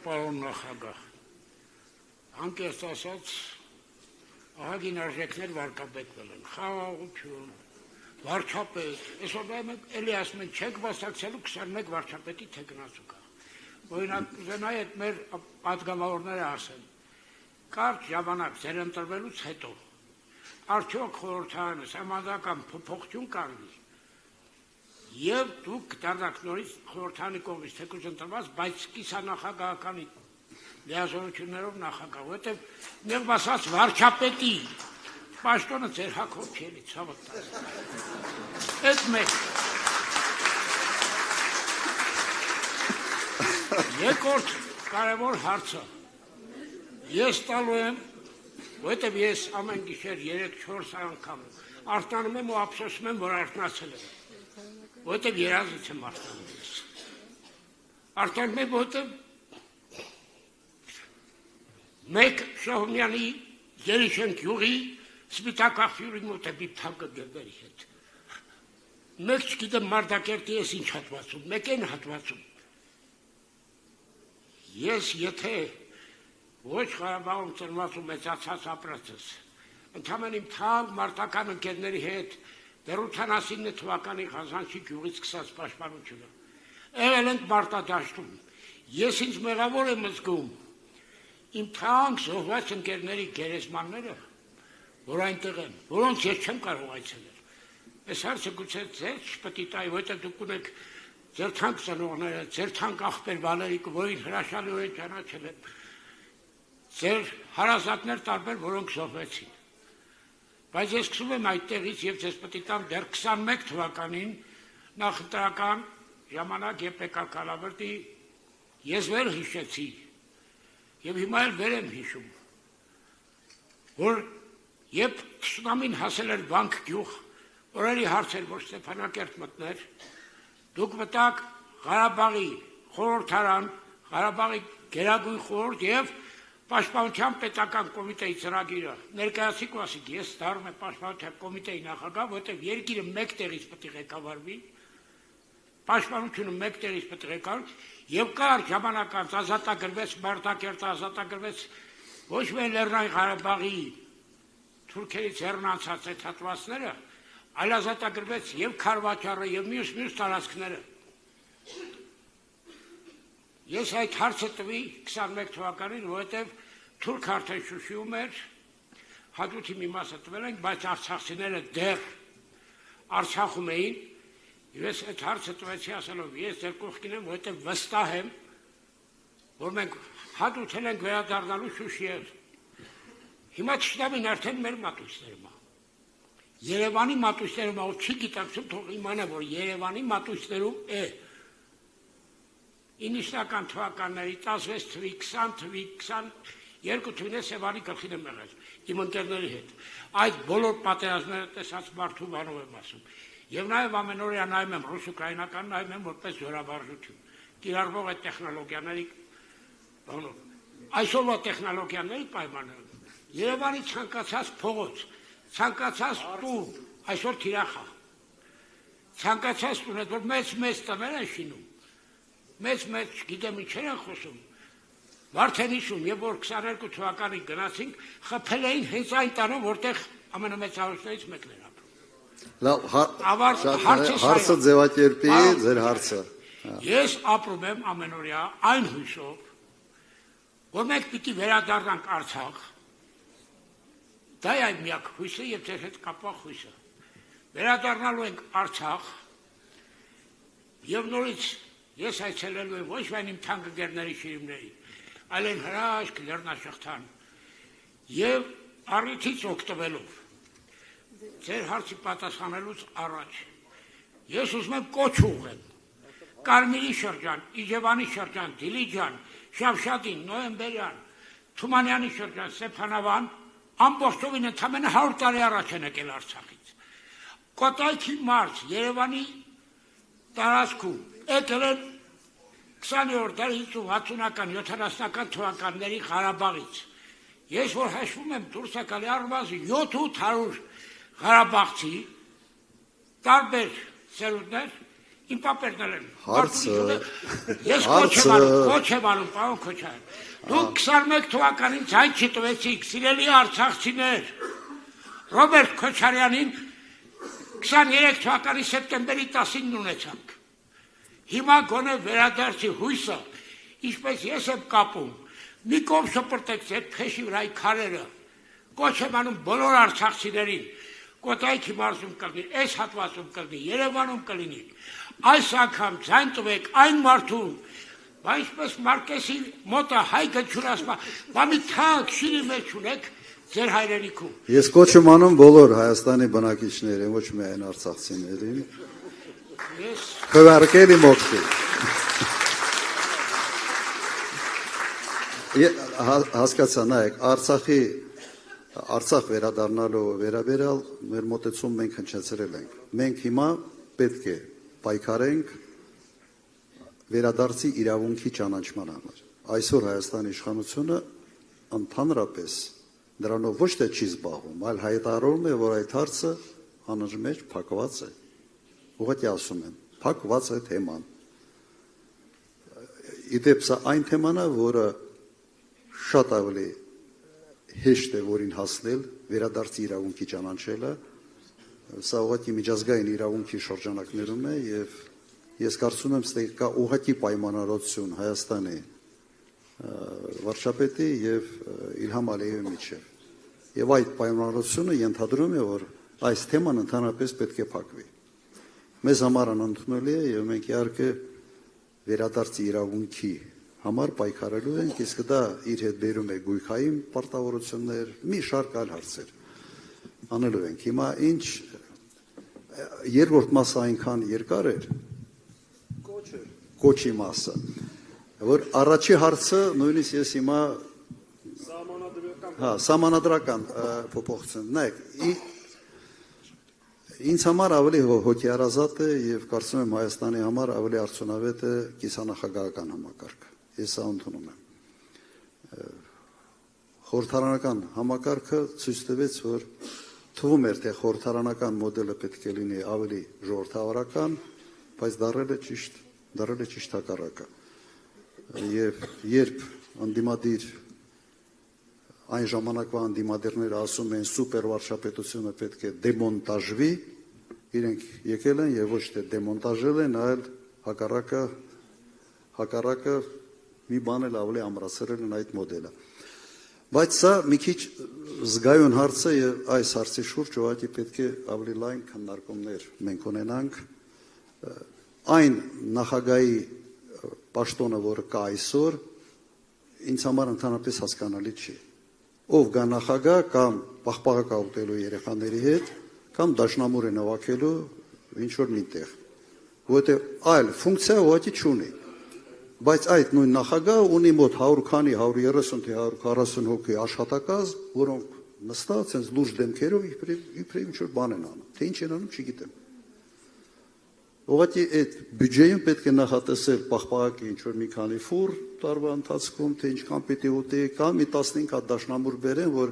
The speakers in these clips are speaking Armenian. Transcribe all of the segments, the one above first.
պարոն նախագահ, անկեղծ ասած, ահագին արժեքներ վարկաբեկվել են, խաղաղություն, վարչապետ, այսօր մենք էլի ասում ենք, չեք վաստակցելու 21 վարչապետի թեկնածու կա, օրինակ ուզենայի այդ մեր պատգամավորները ասեն, կարճ ժամանակ ձեր ընտրվելուց հետո, արդյոք խորհրդարանը համազգական փոփոխություն կարգի, և դուք դարձաք նորից խորհրդարանի կողմից թեկուզ ընտրված, բայց կիսանախագահականի լիազորություններով նախագահ, որտեղ նեղբ ասած վարչապետի պաշտոնը ձեր հագով չելի, ցավոք տաս։ Այդ մեկ։ Երկրորդ կարևոր հարցը։ Ես տալու եմ, որտեղ ես ամեն գիշեր 3-4 անգամ արտանում եմ ու ափսոսում եմ, որ արթնացել եմ, որտեղ երազից եմ արտանում ես։ Արտանում եմ, որտեղ մեկ Շահումյանի Երիշենք յուղի սպիտակ աղբյուրի մոտ է մի թանկը գերբերի հետ։ Մեկ չգիտեմ Մարտակերտի ես ինչ հատվածում, մեկ են հատվածում։ Ես եթե ոչ Ղարաբաղում ծնված ու մեծացած ապրածս, ընդհանրեն իմ թանկ մարտական ընկերների հետ դեռ 89 թվականի Ղազանցի գյուղից սկսած պաշտպանությունը, եղել ենք մարտադաշտում, ես ինձ մեղավոր եմ զգում, իմ թանկ զոհված ընկերների գերեզմանները, որ այնտեղ են, որոնց ես չեմ կարող այցելել։ Այս հարցը գուցե ձեր չպետք է, որտեղ դուք ունեք ձեր թանկ ծնողները, ձեր թանկ աղբեր Վալերիկը, որին հրաշալիորեն ճանաչել եմ, ձեր հարազատներ տարբեր, որոնք զոհվեցին։ Բայց ես սկսում եմ այդտեղից և ձեզ պետք է տամ դեռ 21 թվականին նախընտրական ժամանակ ԵՊԿ Կալավրտի ես վեր հիշեցի և հիմա էլ վեր եմ հիշում, որ երբ թշնամին հասել էր Վանք գյուղ, օրերի հարց էր, որ Ստեփանակերտ մտներ, դուք մտաք Ղարաբաղի խորհրդարան, Ղարաբաղի գերագույն խորհուրդ և Պաշտպանության պետական կոմիտեի ծրագիրը ներկայացիք ու ասիք, ես դառնում եմ Պաշտպանության կոմիտեի նախագահ, որտեղ երկիրը մեկ տեղից պետք է ղեկավարվի, պաշտպանությունը մեկ տեղից պետք է ղեկավարվի, և կար ժամանակ անց ազատագրվեց Մարտակերտը, ազատագրվեց ոչ միայն Լեռնային Ղարաբաղի թուրքերից հեռանացած այդ հատվածները, այլ ազատագրվեց և Քարվաճառը և մյուս տարածքները։ Ես այդ հարցը տվի 21 թվականին, որովհետև թուրք արդեն Շուշիում էր, հատուտի մի մասը տվել ենք, բայց արցախցիները դեռ Արցախում էին, և ես այդ հարցը տվեցի ասելով, ես ձեր կողքին եմ, որովհետև վստահ եմ, որ մենք հատուտել ենք վերադառնալու Շուշիեր։ Հիմա թշնամին արդեն մեր մատույցներում է։ Երևանի մատույցներում է, ով չի գիտակցում, թող իմանա, որ Երևանի մատույցներում է 90-ական թվականների 16 թվի, 20 թվի, 22 թվին է Սևանի գլխին եմ եղել, իմ ընկերների հետ։ Այդ բոլոր պատերազմները տեսած մարդու բանով եմ ասում։ Եվ նաև ամենօրյա նայում եմ ռուս-ուկրաինական, նայում եմ որպես զորավարժություն, կիրառվող այդ տեխնոլոգիաների բանով։ Այսօրվա տեխնոլոգիաների պայմաններում Երևանի ցանկացած փողոց, ցանկացած տուն, այսօր թիրախ է, ցանկացած տուն, որ մեծ տներ են շինում, մեծ, չգիտեմ ինչեր են խոսում, վարդեն հիշում, և որ 22 թվականին գնացինք, խփել էին հենց այն տանը, որտեղ ամենամեծ հարուստներից մեկն էր ապրում։ Հարցը ձևակերպի, ձեր հարցը։ Ես ապրում եմ ամենօրյա այն հույսով, որ մենք պիտի վերադառնանք Արցախ, դա է այն միակ հույսը և ձեր հետ կապված հույսը։ Վերադառնալու ենք Արցախ և նորից ես այցելելու եմ ոչ միայն իմ թանկ ընկերների շիրիմների, այլ այն հրաշք լեռնաշղթան և առիթից օգտվելով ձեր հարցի պատասխանելուց առաջ ես ուզում եմ կոչ ուղղեմ Կարմիրի շրջան, Իջևանի շրջան, Դիլիջան, Շավշատին, Նոյեմբերյան, Թումանյանի շրջան, Ստեփանավան ամբողջովին ընդամենը 100 տարի առաջ են եկել Արցախից։ Կոտայքի մարզ Երևանի տարածքում եկել են 20-րդ դարից ու 60-ական, 70-ական թվականների Ղարաբաղից։ Ես որ հաշվում եմ դուրս եկալի առնվազն 700 Ղարաբաղցի, տարբեր սերունդներ Իմ պապերն են։ Հարցը, Ես կոչ եմ անում, պարոն Քոչարյան։ Դուք 21 թվականին ցայն չտվեցիք, սիրելի արցախցիներ։ Ռոբերտ Քոչարյանին 23 թվականի սեպտեմբերի 10-ին ունեցանք։ Հիմա գոնե վերադարձի հույսը, ինչպես ես եմ կապում, մի կողմ շպրտեք ձեր փեշի վրայի քարերը, կոչ եմ անում բոլոր արցախցիներին, Կոտայքի մարզում կլինի, այս հատվածում կլինի, Երևանում կլինի, այս անգամ ձայն տվեք այն մարդուն, բա ինչպես Մարկեսի մոտը հայքը չունասմա, բա մի թանկ շիրի մեջ ունեք ձեր հայրենիքում։ Ես կոչ եմ անում բոլոր Հայաստանի բնակիչներին, ոչ միայն արցախցիներին, քվարկելի մոքսի։ Հասկացա, նայեք, Արցախ վերադառնալու վերաբերյալ մեր մոտեցում մենք հնչեցրել ենք։ Մենք հիմա պետք է պայքարենք վերադարձի իրավունքի ճանաչման համար։ Այսօր Հայաստանի իշխանությունը ընդհանրապես դրանով ոչ թե չի զբաղվում, այլ հայտարարում է, որ այդ հարցը անհրաժեշտ մեջ փակված է։ Ուղղակի ասում են, փակված է թեման։ Իդեպ սա այն թեման է, որը շատ ավելի հեշտ է որին հասնել, վերադարձի իրավունքի ճանաչելը, սա ուղղակի միջազգային իրավունքի շրջանակներում է եւ ես կարծում եմ, ստեղ կա ուղղակի պայմանավորություն Հայաստանի վարչապետի եւ Իլհամ Ալիևի միջեւ։ Եվ այդ պայմանավորությունը ենթադրում է, որ այս թեման ընդհանրապես պետք է փակվի։ Մեզ համար անընդունելի է եւ մենք իհարկե վերադարձի իրավունքի համար պայքարելու ենք, իսկ դա իր հետ բերում է գույքային պարտավորություններ, մի շարք այլ հարցեր անելու ենք։ Հիմա ինչ երրորդ մասը այնքան երկար էր, կոչի մասը, որ առաջի հարցը նույնիսկ ես հիմա սահմանադրական փոփոխություն, նայեք, ինձ համար ավելի հոգեարազատ է եւ կարծում եմ Հայաստանի համար ավելի արդյունավետ է կիսանախագահական համակարգը։ Ես սա ընդունում եմ։ Խորհրդարանական համակարգը ցույց տվեց, որ թվում էր, թե խորհրդարանական մոդելը պետք է լինի ավելի ժողովրդավարական, բայց դարել է ճիշտ հակառակը։ Եվ երբ ընդդիմադիր այն ժամանակվա ընդդիմադիրները ասում են սուպեր վարչապետությունը պետք է դեմոնտաժվի, իրենք եկել են եւ ոչ թե դեմոնտաժել են, այլ հակառակը մի բան էլ ավելի ամրացրել են այդ մոդելը։ Բայց սա մի քիչ զգայուն հարց է եւ այս հարցի շուրջ ուղղակի պետք է ավելի լայն քննարկումներ մենք ունենանք։ Այն նախագահի պաշտոնը, որը կա այսօր, ինձ համար ընդհանրապես հասկանալի չի։ Ով գա նախագահ կամ պաղպաղակա ուտելու երեխաների հետ, կամ դաշնամուր է նվագելու ինչ-որ միտեղ, որտեղ այլ ֆունկցիա ուղղակի չունի։ Բայց այդ նույն նախագահը ունի մոտ 100 քանի 130 թե 140 հոգի աշխատակազմ, որոնք նստած են լուրջ դեմքերով իբրև ինչ-որ բան են անում։ Թե ինչ են անում, չգիտեմ։ Ուղղակի այդ բյուջեին պետք է նախատեսել պաղպաղակի ինչ-որ մի քանի ֆուր տարվա ընթացքում, թե ինչքան պետք է ուտի, կամ մի 15 հատ դաշնամուր բերեն, որ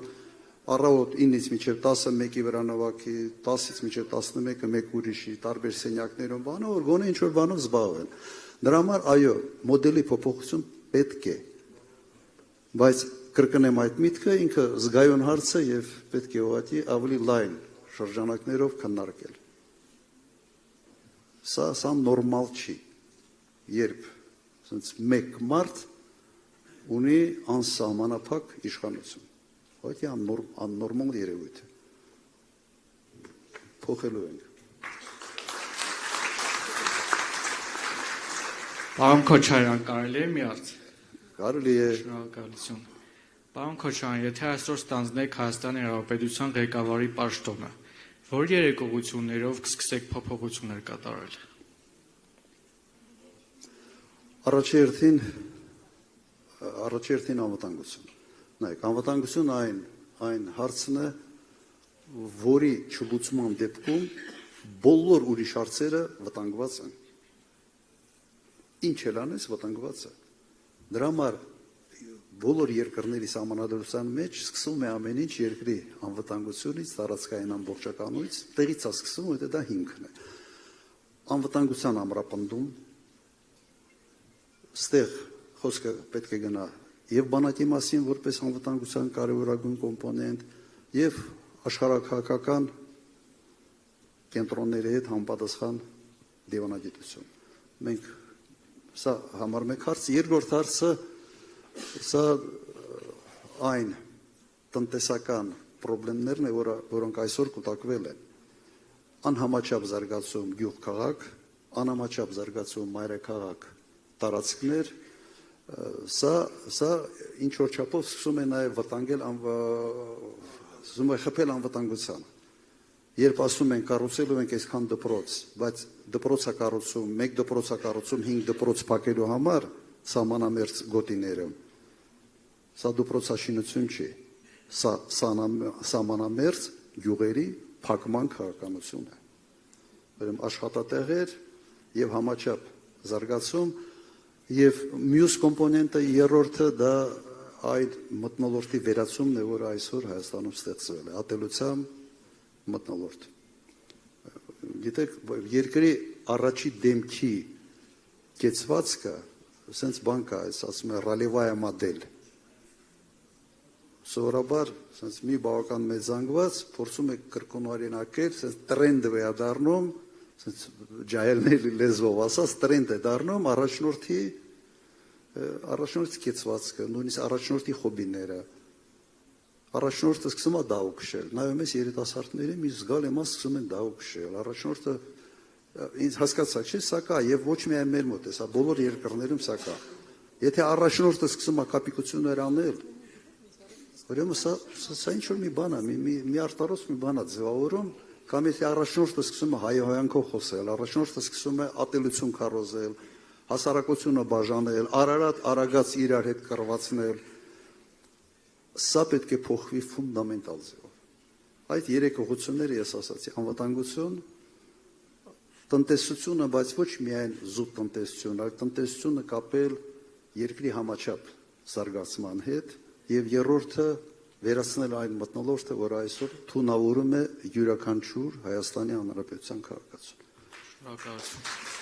առավոտ 9-ից մինչև 10-ը մեկի վրա նվագի, 10-ից մինչև 11-ը մեկ ուրիշի, տարբեր սենյակներում բանը, որ գոնե ինչ-որ բանով զբաղվեն։ Դրա համար, այո, մոդելի փոփոխություն պետք է, բայց կրկնեմ այդ միտքը, ինքը զգայուն հարց է եւ պետք է ուղղակի ավելի լայն շրջանակներով քննարկել։ Սա նորմալ չի, երբ մեկ մարդ ունի անսահմանափակ իշխանություն, ուղղակի աննորմալ երևույթ է, փոխելու ենք։ Պարոն Քոչարյան, կարելի է մի հարց։ Կարելի է։ Շնորհակալություն։ Պարոն Քոչարյան, եթե այսօր ստանձնեք Հայաստանի Հանրապետության ղեկավարի պաշտոնը, որ երեկողություններով կսկսեք փոփոխություններ կատարել։ Առաջերտին անվտանգություն։ Նայեք, անվտանգություն այն հարցն է, որի չլուծման դեպքում բոլոր ուրիշ հարցերը վտանգված են։ Ինչ էլ անես, վտանգված է։ Դրա համար բոլոր երկրների սահմանադրության մեջ սկսում է ամեն ինչ երկրի անվտանգությունից, տարածքային ամբողջականությունից, տեղից է սկսում, որտեղ դա հիմքն է։ անվտանգության ամրապնդում, ստեղ խոսքը պետք է գնա եւ բանակի մասին որպես անվտանգության կարևորագույն կոմպոնենտ եւ աշխարհակահաղական կենտրոնների հետ համապատասխան դիվանագիտություն։ Մենք սա համար մեկ հարց, երկրորդ հարցը սա այն տնտեսական խնդիրներն է, որոնք այսօր կուտակվել են։ Անհամաչափ զարգացում գյուղ-քաղաք, անհամաչափ զարգացում մայրաքաղաք տարածքներ, սա ինչ որ չափով սկսում է նաև վտանգել, սկսում է խփել անվտանգությանը։ Երբ ասում ենք կառուցելու ենք այսքան դպրոց, բայց դպրոցակառուցում, մեկ դպրոցակառուցում 5 դպրոց փակելու համար սահմանամերձ գոտիները, սա դպրոցաշինություն չի, սա սահմանամերձ գյուղերի փակման քաղաքականություն է։ Ուրեմն աշխատատեղեր եւ համաչափ զարգացում եւ մյուս կոմպոնենտը երրորդը դա այդ մթնոլորտի վերացումն է, որը այսօր Հայաստանում ստեղծվել է, ատելությամբ մթնոլորտ։ Գիտեք, երկրի առաջի դեմքի կեցվածքը, sense բան կա, ասում է ռալևայա մոդել։ Սովորաբար, sense մի բավական մեծ զանգված փորձում է կրկնօրինակել, sense տրենդ է դառնում, sense ջահելների լեզվով ասած տրենդ է դառնում առաջնորդի կեցվածքը, նույնիսկ առաջնորդի հոբիները։ Առաջնորդը սկսում է դահու քշել, նայում ես երիտասարդների մի զգալի մաս սկսում են դահու քշել, առաջնորդը ինձ հասկացա, չէ, սա կա եւ ոչ միայն մեր մոտ է, սա բոլոր երկրներում սա կա։ Եթե առաջնորդը սկսում է կապիկություններ անել, ուրեմն սա ինչ որ մի բան է, մի արտարոց մի բան է ձևավորում, կամ եթե առաջնորդը սկսում է հայհոյանքով խոսել, առաջնորդը սկսում է ատելություն քարոզել, հասարակությունը բաժանել, արագած իրար հետ կռվածնել, սա պետք է փոխվի ֆունդամենտալ ձևով։ Այդ երեք ուղղությունները ես ասացի, անվտանգություն, տնտեսությունը, բայց ոչ միայն զուտ տնտեսություն, այլ տնտեսությունը կապել երկրի համաչափ զարգացման հետ եւ երրորդը վերացնել այն մթնոլորտը, որ այսօր թունավորում է յուրաքանչյուր Հայաստանի Հանրապետության քաղաքացու։ Շնորհակալություն։